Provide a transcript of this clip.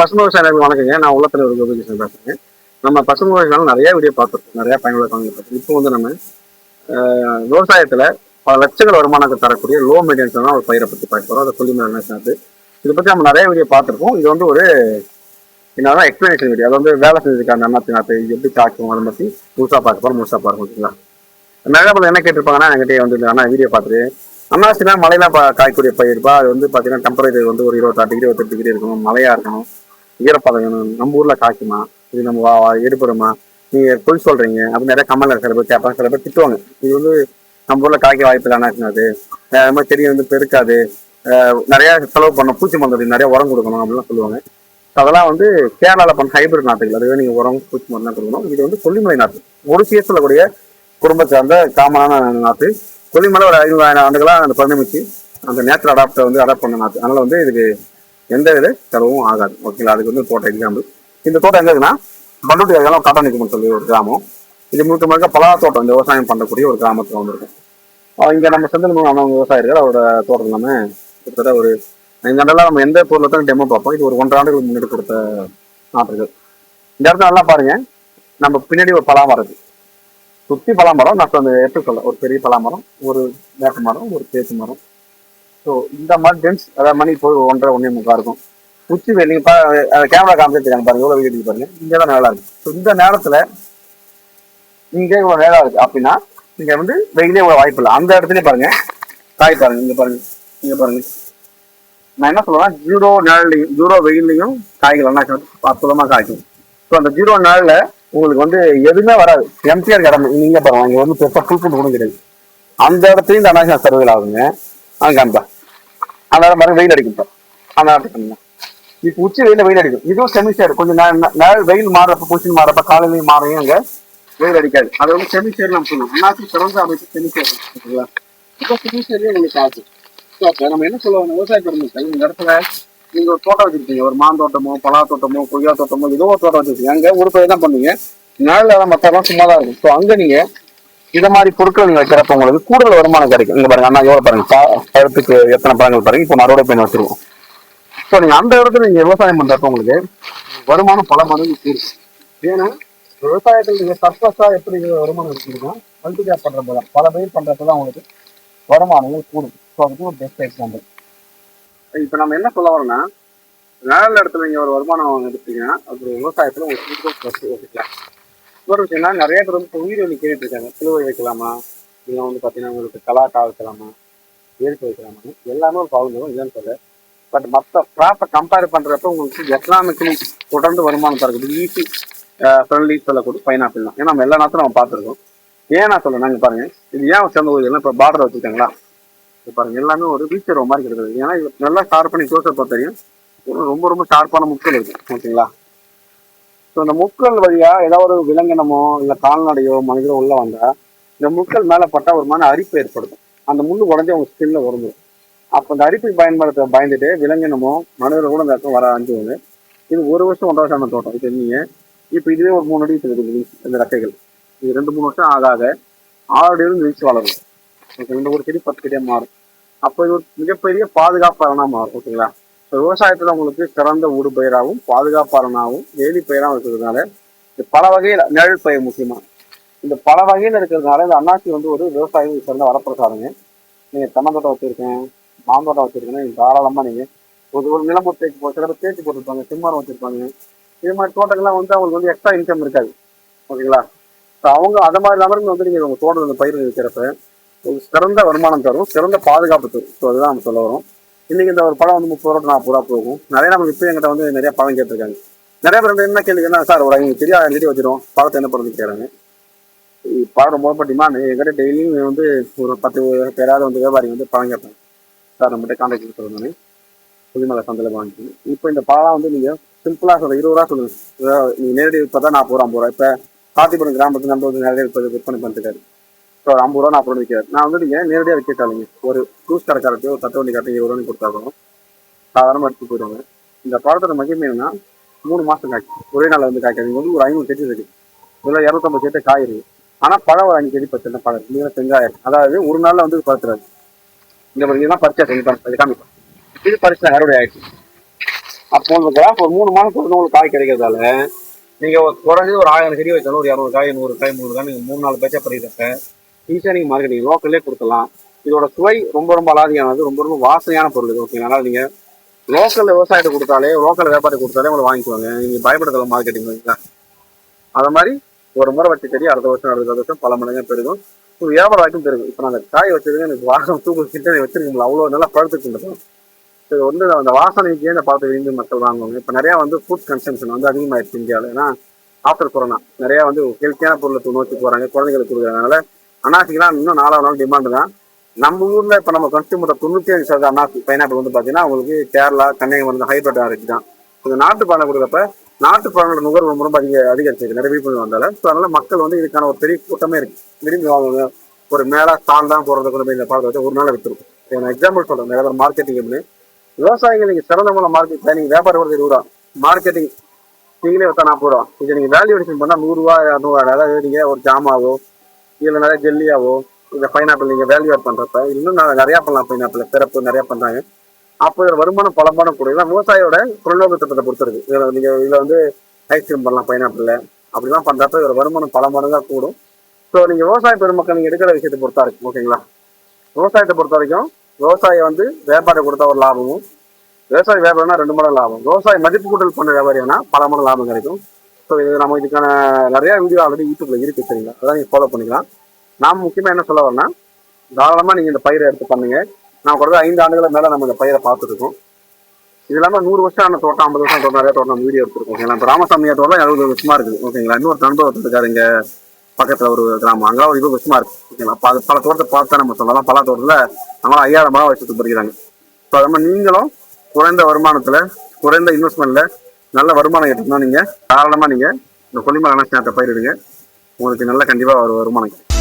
பசுமை விவசாயிகளுக்கு வணக்கங்க. நான் உள்ளத்துல ஒரு கோபிகிருஷ்ணன் பேசுறேன். நம்ம பசுமை விவசாயிகள் நிறைய வீடியோ பார்த்துருக்கோம், நிறைய பயனுள்ள காணொளி பார்த்துருக்கோம். இப்போ வந்து நம்ம விவசாயத்துல பல லட்சங்கள் வருமானத்தை தரக்கூடிய லோ மெயின்டெனன்ஸ் ஒரு பயிரை பத்தி பார்க்க போறோம். அதை சொல்லி சார்ந்து இதை பத்தி நம்ம நிறைய வீடியோ பார்த்துருக்கோம். இது வந்து ஒரு என்னன்னா எக்ஸ்பிளனேஷன் வீடியோ. அது வந்து வேலை செஞ்சுருக்காங்க அண்ணாத்தி நாற்று எப்படி காய்க்கும் அதை பத்தி முழுசா பார்க்க போறோம். முழுசா பார்க்க ஓகேங்களா. நிறைய பேர் என்ன கேட்டிருப்பாங்கன்னா என்கிட்ட வந்து ஆனா வீடியோ பார்த்துட்டு அண்ணாச்சினா மழையெல்லாம் காய்க்கூடிய பயிர்ப்பா. அது வந்து பாத்தீங்கன்னா டெம்பரேச்சர் வந்து ஒரு 26 டிகிரி 28 டிகிரி இருக்கணும், மழையா இருக்கணும், ஈரப்பதம் வேணும், நம்ம ஊர்ல காய்க்குமா, இது நம்ம எடுபடுமா, நீங்க பொய் சொல்றீங்க அப்படின்னு நிறைய கமெண்ட்ல சில பேர் கேட்பாங்க, சில பேர் திட்டுவாங்க. இது வந்து நம்ம ஊர்ல காய்க்க வாய்ப்பு இல்லை அண்ணாச்சினாது, அது மாதிரி செடி வந்து பெருக்காது, நிறைய செலவு பண்ணணும், பூச்சி மருந்து நிறைய உரம் கொடுக்கணும் அப்படிலாம் சொல்லுவாங்க. அதெல்லாம் வந்து கேரளால பண்ண ஹைபிரிட் நாட்டுகள், அதுவே நீங்க உரம் பூச்சி மருந்து கொடுக்கணும். இது வந்து கொல்லிமலை நாட்டு ஒரு சொல்லக்கூடிய குடும்பத்தை சார்ந்த காமனான நாட்டு. கொல்லிமலை ஒரு 500,000 ஆண்டுகளா அந்த பரிணமிச்சு அந்த நேச்சுரல் அடாப்டை வந்து அடாப்ட் பண்ண நாட்டு. அதனால வந்து இதுக்கு எந்த வித செலவும் ஆகாது ஓகேங்களா. அதுக்கு வந்து தோட்டம் எக்ஸாம்பிள். இந்த தோட்டம் எங்க இருக்குன்னா பண்டுட்டி அதெல்லாம் காட்டானிக்கும்னு சொல்லி ஒரு கிராமம். இது முழுக்க முழுக்க பலா தோட்டம், இந்த விவசாயம் பண்ணக்கூடிய ஒரு கிராமத்துல வந்துருக்கும். இங்க நம்ம செந்தில் விவசாயிகள் அவரோட தோட்டம் இல்லாம கிட்டத்தட்ட ஒரு 5 ஆண்டுலாம் நம்ம எந்த பொருளத்தான் டெமோ பார்ப்போம். இது ஒரு 1.5 ஆண்டுகளுக்கு முன்னாடி கொடுத்த நாட்டுகள். இந்த இடத்துல நல்லா பாருங்க, நம்ம பின்னாடி ஒரு பலா மரம் இருக்கு, சுத்தி பலாமரம். நான் அந்த எப்படி சொல்ல, ஒரு பெரிய பலாமரம், ஒரு வேப்ப மரம், ஒரு தேக்கு மரம். ஸோ இந்த மாதிரி டென்ஸ், அதாவது மணி போய் 1.5 1.25 இருக்கும். உச்சி வெயில் நீங்க கேமரா காமிச்சிருக்காங்க பாருங்க, எவ்வளவு வீடு பாருங்க. இங்கதான் நேரம் இருக்கு. ஸோ இந்த நேரத்துல இங்கே இவ்வளவு நேரம் இருக்கு அப்படின்னா இங்க வந்து வெயிலே இவ்வளவு வாய்ப்பு இல்லை. அந்த இடத்துலயே பாருங்க காய் பாருங்க, இங்க பாருங்க, இங்க பாருங்க. நான் என்ன சொல்லுவேன்னா 0 நிழல்லையும் 0 வெயிலையும் காய்கள் என்ன அற்புதமா காய்க்கும். ஸோ அந்த 0 நிழல்ல உங்களுக்கு வந்து எதுவுமே வராது, எம்டிஆர் இருக்கு இடம். நீங்க பாருங்க, இங்க வந்து பெருசா புல் கூட கிடையாது. அந்த இடத்துலயும் இந்த அனாசியா சர்வைல் ஆகுங்க. காமிப்பா அந்த இடம் பாருங்க, வெயில் அடிக்கும். அந்த இடத்துக்கு இப்ப உச்சி வெயில வெயில் அடிக்கும். இதுவும் செமிஸ்டர், கொஞ்சம் நேரம் வெயில் மாறப்ப பொசிஷன் மாறப்ப காலையிலையும் மாறையும் அங்க வெயில் அடிக்காது. அது வந்து செமிஸ்டர் நம்ம சொல்லுவோம். அனாசி சிறந்த அமைப்பு செமிஸ்டர் ஓகேங்களா. இப்போ செமிஸ்டர்லயே உங்களுக்கு ஆச்சு. நம்ம என்ன சொல்லுவோம், விவசாய பெருமக்கள் இந்த இடத்துல நீங்க ஒரு தோட்டம் வச்சிருக்கீங்க, ஒரு மாந்தோட்டமோ பலா தோட்டமோ கொய்யா தோட்டமோ ஏதோ ஒரு தோட்டம் வச்சிருக்கீங்க. அங்க ஒரு பயிர் தான் பண்ணுவீங்க, நிழல் மற்றெல்லாம் சும்மா தான் இருக்கும். ஸோ அங்க நீங்க இதை மாதிரி பொருட்கள் நீங்க வைக்கிறப்ப உங்களுக்கு கூடுதல் வருமானம் கிடைக்கும். இங்க பாருங்க, அண்ணா எவ்வளவு பாருங்க, பழத்துக்கு எத்தனை பழங்கள் பாருங்க. இப்போ அறுவடை பயன் வச்சிருக்கோம். ஸோ நீங்க அந்த இடத்துல நீங்க விவசாயம் பண்றப்ப உங்களுக்கு வருமானம் பல மடங்கு கூடும். ஏன்னா விவசாயத்தில் நீங்க சர்ப்ளஸா எப்படி வருமானம் இருக்குன்னா மல்டிகேப் பண்றப்பதான், பல பயிர் பண்றப்பதான் உங்களுக்கு வருமானங்கள் கூடும். ஸோ அதுக்கு ஒரு பெஸ்ட் எக்ஸாம்பிள். இப்ப நம்ம என்ன சொல்ல வரோம்னா, நிழல் இடத்துல நீங்க ஒரு வருமானம் எடுத்தீங்கன்னா அது விவசாயத்துல உங்களுக்கு வச்சுக்கலாம். ஒரு விஷயம்னா நிறைய பேர் வந்து வீடியோ கேட்டுட்டு இருக்காங்க, சிலுவை வைக்கலாமா, இல்லை வந்து பார்த்தீங்கன்னா உங்களுக்கு கலாக்கா வைக்கலாமா, இயற்கை வைக்கலாமா, எல்லாமே ஒரு ப்ராப்ளம் இல்லைன்னு சொல்ல. பட் மற்ற கிராப்பை கம்பேர் பண்றப்ப உங்களுக்கு எக்கனாமிக்கலி தொடர்ந்து வருமானம் தரக்கூடிய ஈஸி ஃப்ரெண்ட்லி சொல்லக்கூடிய பைனாப்பிள் தான். ஏன்னா நம்ம எல்லா நாட்டும் நம்ம பார்த்துருக்கோம். ஏன் நான் சொல்ல நாங்கள் பாருங்க, இது ஏன் சேர்ந்த ஊர் இப்போ பார்டர் வச்சுருக்காங்களா, இப்போ பாருங்க எல்லாமே ஒரு பீச்சர் மாதிரி கிடையாது. ஏன்னா இது நல்லா ஷார்ப் பண்ணி க்ளோஸர் பார்த்து தெரியும், ரொம்ப ரொம்ப ஷார்ப்பான முட்கள் இருக்கு ஓகேங்களா. ஸோ இந்த முட்கள் வழியா ஏதாவது ஒரு விலங்கினமோ இல்லை கால்நடையோ மனிதரோ உள்ள வந்தா இந்த முட்கள் மேலே பட்டா ஒரு மாதிரி அரிப்பு ஏற்படுத்தும். அந்த முள்ளு உடஞ்சி அவங்க ஸ்கின்ல உடஞ்சிடும். அப்போ இந்த அரிப்பை பயந்துட்டு விலங்கினமோ மனிதரை கூட இந்த இடத்துல வர அஞ்சுவாங்க. இது 1 வருஷம் 1.5 வருஷம் தோட்டம். இது நீங்க இப்போ இதுவே ஒரு 3 அடி இருக்குது இந்த ரெக்கைகள். இது 2-3 வருஷம் ஆக 6 அடியிலிருந்து வீழ்ச்சி வளரும். ஓகே, இந்த ஒரு செடி 10 செடியாக மாறும். அப்போ இது ஒரு மிகப்பெரிய பாதுகாப்பாக மாறும் ஓகேங்களா. விவசாயத்துல உங்களுக்கு சிறந்த ஊடு பயிராகவும் பாதுகாப்பாளனாகவும் வேலி பயிராகவும் இருக்கிறதுனால இந்த பல வகையில நிழல் பயிர் முக்கியமா இந்த பல வகையில இருக்கிறதுனால இந்த அன்னாசி வந்து ஒரு விவசாயம் சிறந்த வரப்பிரசாதங்க. நீங்க தென்னந்தோட்டம் வச்சிருக்கேன், மாந்தோட்டம் வச்சிருக்கேன்னா நீங்க தாராளமா நீங்க ஒரு நிலம்பு தேய்ச்சி சில பேர் தேய்ச்சி போட்டிருப்பாங்க, செம்மரம் வச்சிருப்பாங்க. இது மாதிரி தோட்டங்கள்லாம் வந்து அவங்களுக்கு வந்து எக்ஸ்ட்ரா இன்கம் இருக்காது ஓகேங்களா. அவங்க அது மாதிரி நபர்கள் வந்து நீங்க உங்க தோட்டத்தில் பயிர் வைக்கிறப்ப ஒரு சிறந்த வருமானம் தரும், சிறந்த பாதுகாப்பு தரும். ஸோ அதுதான் நம்ம சொல்ல வரோம். இன்னைக்கு இந்த ஒரு பழம் வந்து 30 ரூபா 40 ரூபா போகும். நிறைய நம்ம இப்போ எங்கிட்ட வந்து நிறைய பழம் கேட்டிருக்காங்க. நிறைய பேர் என்ன கேள்விங்கன்னா, சார் ஒரு 5 தெரியா எங்கிட்ட வச்சிடும் பழத்தை என்ன பண்ணுறது கேட்குறாங்க. பழம் ரொம்ப டிமாண்ட். எங்கிட்ட டெய்லியும் வந்து ஒரு 10 பேராவது வந்து வியாபாரி வந்து பழம் கேட்பாங்க. சார் நம்மகிட்ட கான்டாக்ட் சொல்லுங்க, புதுமலை சந்தையில் வாங்கிக்கணும். இப்போ இந்த பழம் வந்து நீங்கள் சிம்பிளாக சொல்ல 20 ரூபா சொல்லுங்க. நீங்கள் நேரடி விற்பதா 40 ரூபா 50 ரூபா. இப்போ காத்திபுரம் கிராமத்துக்கு நம்ம வந்து நேரடி விற்பனை பண்ணிருக்காரு. ஸோ 50 ரூபா 40 ரூபா விற்காது. நான் வந்து நீங்கள் நேரடியாக விற்காதீங்க. ஒரு ஜூஸ் கடைக்காரத்தையோ ஒரு தட்டு வண்டி காட்டி 20 ரூபாய் கொடுத்தாக்கணும், சாதாரணமாக எடுத்து போயிடுவாங்க. இந்த பழத்தோட மகிமை என்னன்னா 3 மாதம் காய்க்கும், ஒரே நாள் வந்து காய்க்காது. இங்கே வந்து ஒரு 500 செடி இருக்கு, இதில் 250 செடி காய் இருக்கு. ஆனால் பழம் ஒரு 5 செடி 10 செடி பழம் இருக்கு. செங்காயம், அதாவது ஒரு நாளில் வந்து பழுத்துறாரு. இந்த இதெல்லாம் பறிச்சா செஞ்சு காமிப்பேன். இது பறிச்சு அறுவடை ஆயிடுச்சு. அப்போ உங்களுக்கு ஒரு 3 மாதத்துக்கு உங்களுக்கு காய் கிடைக்கிறதால நீங்க குறைஞ்சது ஒரு 1000 செடி வச்சாலும் ஒரு 200 காய் 100 காய் 300 காய் நீங்க 3-4 பேச்சா பறிக்கிறப்ப ஈஸியா நீங்க மார்க்கெட்டிங் லோக்கல்லே கொடுக்கலாம். இதோட சுவை ரொம்ப ரொம்ப அலாதியானது, ரொம்ப ரொம்ப வாசனையான பொருள் இது. ஓகேங்களா? அதனால நீங்க லோக்கல் விவசாயத்தை கொடுத்தாலே, லோக்கல் வியாபாரி கொடுத்தாலே உங்களை வாங்கிக்குவாங்க. நீங்க பயப்படுத்தல மார்க்கெட்டிங் வைங்களா. அது மாதிரி ஒரு முறை வச்ச செடி அடுத்த வருஷம் பல மடங்கு பெருகும். வியாபாரம் வாய்ப்பும் பெருகும். இப்போ நான் அந்த காய் வச்சதுக்கு எனக்கு வாசம் தூக்கு கிட்ட வச்சிருக்கீங்களா, அவ்வளோ நல்லா பழுத்துட்டு இருந்தோம். இது வந்து அந்த வாசனைக்கு இந்த பார்த்து விரும்பி மக்கள் வாங்குவாங்க. இப்போ நிறைய வந்து ஃபுட் கன்சம்ஷன் வந்து அதிகமாகிடுச்சு இந்தியாவில். ஏன்னா ஆஃப்டர் கொரோனா நிறைய வந்து ஹெல்த்தியான பொருளை நோக்கி போறாங்க, குழந்தைங்களுக்கு கொடுக்குறாங்க. அதனால அனாசிக்கெல்லாம் இன்னும் 4வது நாள் டிமாண்டு தான். நம்ம ஊர்ல இப்போ நம்ம கன்சியூமர் 95% அனாசி பைனாப்பிள் வந்து பார்த்தீங்கன்னா உங்களுக்கு கேரளா கன்னியாகுமரி வந்து ஹைபிரிட் ஆரஞ்சு தான். இந்த நாட்டு பழம் கொடுக்குறப்ப நாட்டு பழங்களோட நுகர்வு ரொம்ப ரொம்ப அதிகரிச்சிருக்கு நிறைய விழிப்புணர்வு வந்தால. ஸோ அதனால மக்கள் வந்து இதுக்கான ஒரு பெரிய கூட்டமே இருக்கு, விரும்பி வாங்குவாங்க. ஒரு மேலே ஸ்டால் தான் போடுறது கூட இந்த பழத்தை வச்சு ஒரு நாள் விற்றுருக்கும். நான் எக்ஸாம்பிள் சொல்றேன், நிறைய பேர் மார்க்கெட்டிங் எப்படி விவசாயிகள் நீங்க சிறந்த மூலம் மார்க்கெட் நீங்க வியாபாரம் வருது 20 ரூபா, மார்க்கெட்டிங் நீங்களே வச்சா 40 ரூபா. இது நீங்க வேல்யூ அடிஷன் பண்ணா 100 ரூபா 200 ரூபா. அதாவது நீங்க ஒரு ஜாமாவோ இல்லை நிறைய ஜெல்லியாவோ இந்த பைனாப்பிள் நீங்க வேல்யூ ஆட் பண்றப்ப இன்னும் நிறைய பண்ணலாம். பைனாப்பிள் சிறப்பு நிறைய பண்றாங்க. அப்போ இதில் வருமானம் பலமான கூட விவசாயியோட புறநோக்கு திட்டத்தை பொறுத்திருக்கு. நீங்க இதுல வந்து ஐஸ்கிரீம் பண்ணலாம் பைனாப்பிள்ல, அப்படிலாம் பண்றப்ப இதோட வருமானம் பல மடங்கா கூடும். ஸோ நீங்க விவசாய பெருமக்கள் நீங்க எடுக்கிற விஷயத்தை பொறுத்தா இருக்கு. ஓகேங்களா? விவசாயத்தை பொறுத்த வரைக்கும் விவசாயம் வந்து வியாபாரம் கொடுத்தா ஒரு லாபமும், விவசாய வியாபாரம்னா 2 மடங்கு லாபம், விவசாய மதிப்பு கூட்டல் பண்ண வியாபாரினா பல மடங்கு லாபம் கிடைக்கும். ஸோ இது நம்ம இதுக்கான நிறைய வீடியோ ஆல்ரெடி யூடியூப்ல இருக்கு, சரிங்களா? அதான் நீங்க ஃபாலோ பண்ணிக்கலாம். நாம் முக்கியமா என்ன சொல்ல வரேன்னா, தாராளமா நீங்க இந்த பயிரை எடுத்து பண்ணுங்க. நான் குறைஞ்ச 5 ஆண்டுகளுக்கு மேல நம்ம இந்த பயிரை பார்த்துருக்கோம். இது இல்லாம 100 வருஷம் ஆன தோட்டம் 50 வருஷம் தோட்டம் நிறைய தோட்டம் வீடியோ எடுத்துருக்கோம். ஓகேங்களா? இப்போ ராமசாமியா தோட்டம் 70 வருஷமா இருக்குது. ஓகேங்களா? இன்னொரு நண்பர் இருக்காரு இங்க பக்கத்துல ஒரு கிராமம், அங்கே ஒரு 20 வருஷமா இருக்கு. ஓகேங்களா? பல தோட்டத்தை பார்த்தா நம்ம சொல்லலாம். பல தோட்டத்துல அவங்களாம் 5000 மரம் வச்சுட்டு போயிருக்காங்க. ஸோ அது மாதிரி நீங்களும் குறைந்த வருமானத்துல குறைந்த இன்வெஸ்ட்மெண்ட்ல நல்ல வருமானம் எடுத்தோம்னா நீங்க தாராளமா நீங்க இந்த கொல்லிமலை அனாசி நாட்டை பயிரிடுங்க. உங்களுக்கு நல்ல கண்டிப்பா ஒரு வருமானம் கிடைக்கும்.